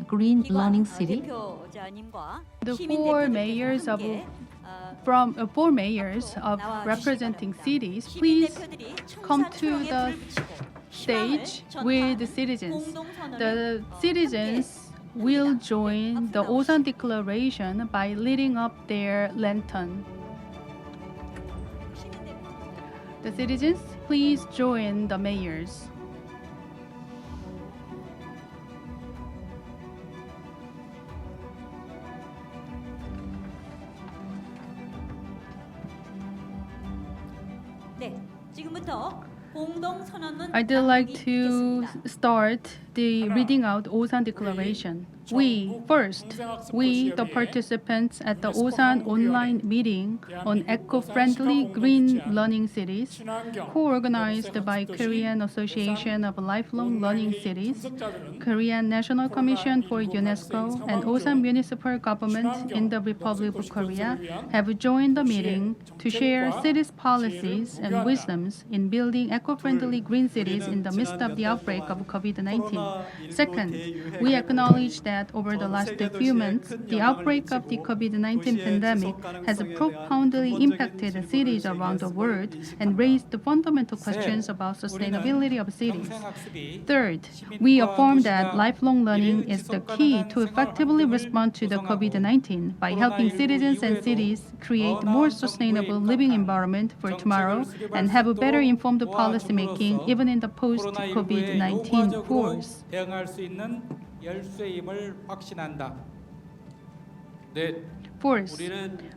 green learning city? The four mayors of representing cities, please come to the stage with the citizens. The citizens will join the Osan Declaration by lighting up their lantern. The citizens, please join the mayors. I'd like to start the reading out Osan Declaration. We, the participants at the Osan online meeting on eco-friendly green learning cities, co-organized by Korean Association of Lifelong Learning Cities, Korean National Commission for UNESCO, and Osan Municipal Government in the Republic of Korea, have joined the meeting to share cities' policies and wisdoms in building eco-friendly green cities in the midst of the outbreak of COVID-19. Second, we acknowledge that over the last few months, the outbreak of the COVID-19 pandemic has profoundly impacted cities around the world and raised fundamental questions about sustainability of cities. Third, we affirm that lifelong learning is the key to effectively respond to the COVID-19 by helping citizens and cities create more sustainable living environment for tomorrow and have a better informed policy making even in the post-COVID-19 course. Fourth,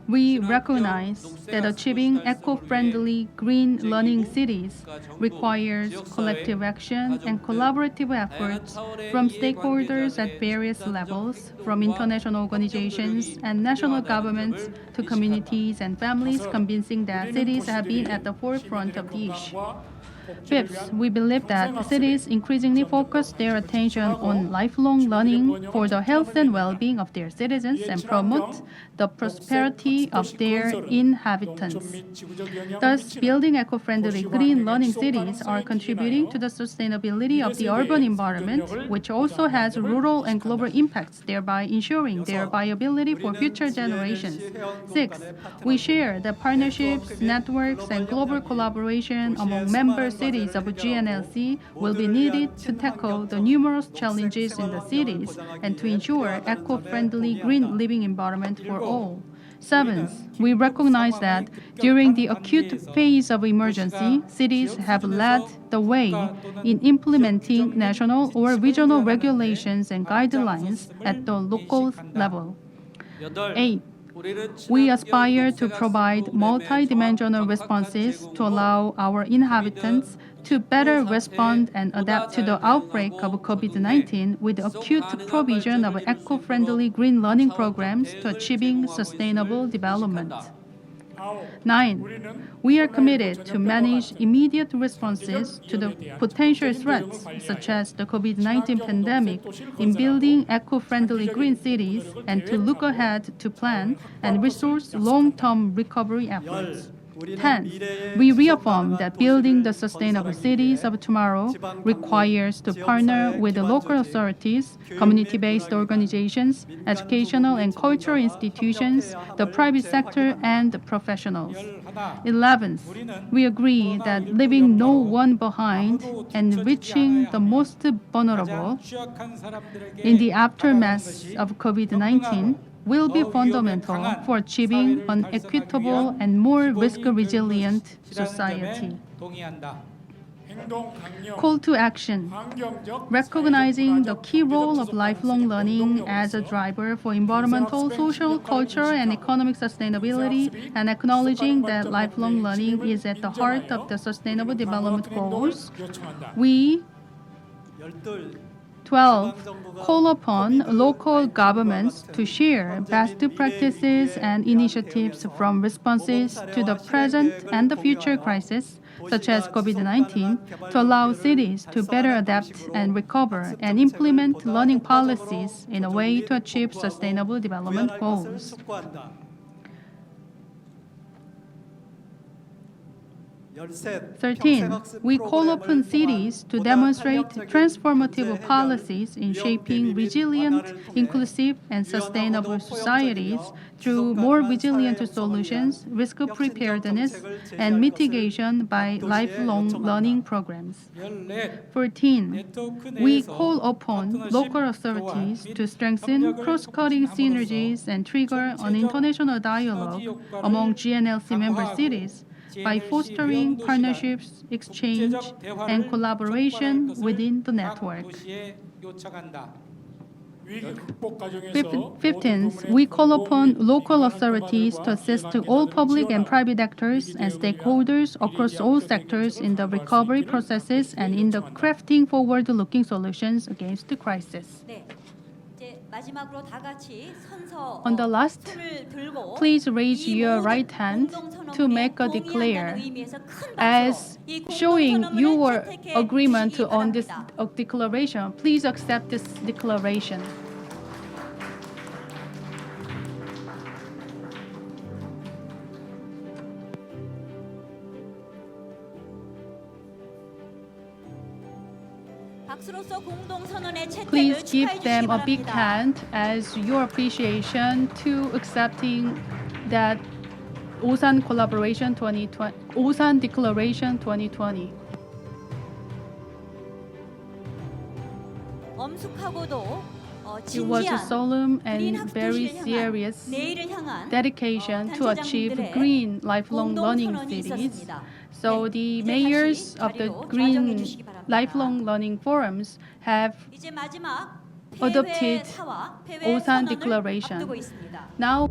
we recognize that achieving eco-friendly green learning cities requires collective action and collaborative efforts from stakeholders at various levels, from international organizations and national governments to communities and families, convincing that cities have been at the forefront of the issue. Fifth, we believe that cities increasingly focus their attention on lifelong learning for the health and well-being of their citizens and promote the prosperity of their inhabitants. Thus, building eco-friendly green learning cities are contributing to the sustainability of the urban environment, which also has rural and global impacts, thereby ensuring their viability for future generations. Sixth, we share that partnerships, networks, and global collaboration among member cities of Gnlc will be needed to tackle the numerous challenges in the cities and to ensure eco-friendly green living environment for all. Seventh, we recognize that during the acute phase of emergency, cities have led the way in implementing national or regional regulations and guidelines at the local level. Eighth, we aspire to provide multidimensional responses to allow our inhabitants to better respond and adapt to the outbreak of COVID-19 with acute provision of eco-friendly green learning programs to achieving sustainable development. 9. We are committed to manage immediate responses to the potential threats, such as the COVID-19 pandemic, in building eco-friendly green cities and to look ahead to plan and resource long-term recovery efforts. 10. We reaffirm that building the sustainable cities of tomorrow requires to partner with the local authorities, community-based organizations, educational and cultural institutions, the private sector, and professionals. 11th, we agree that leaving no one behind and reaching the most vulnerable in the aftermath of COVID-19 will be fundamental for achieving an equitable and more risk-resilient society. Call to action. Recognizing the key role of lifelong learning as a driver for environmental, social, cultural, and economic sustainability, and acknowledging that lifelong learning is at the heart of the Sustainable Development Goals, we 12. Call upon local governments to share best practices and initiatives from responses to the present and the future crisis, such as COVID-19, to allow cities to better adapt and recover and implement learning policies in a way to achieve sustainable development goals. 13. We call upon cities to demonstrate transformative policies in shaping resilient, inclusive, and sustainable societies through more resilient solutions, risk preparedness, and mitigation by lifelong learning programs. 14. We call upon local authorities to strengthen cross-cutting synergies and trigger an international dialogue among Gnlc member cities by fostering partnerships, exchange, and collaboration within the network. 15th, we call upon local authorities to assist all public and private actors and stakeholders across all sectors in the recovery processes and in the crafting forward-looking solutions against the crisis. On the last, please raise your right hand to make a declare as showing your agreement on this declaration. Please accept this declaration. Please give them a big hand as your appreciation to accepting that Osan Collaboration 2020, Osan Declaration 2020. It was a solemn and very serious dedication to achieve green lifelong learning cities. So the mayors of the green lifelong learning forums have adopted Osan Declaration. Now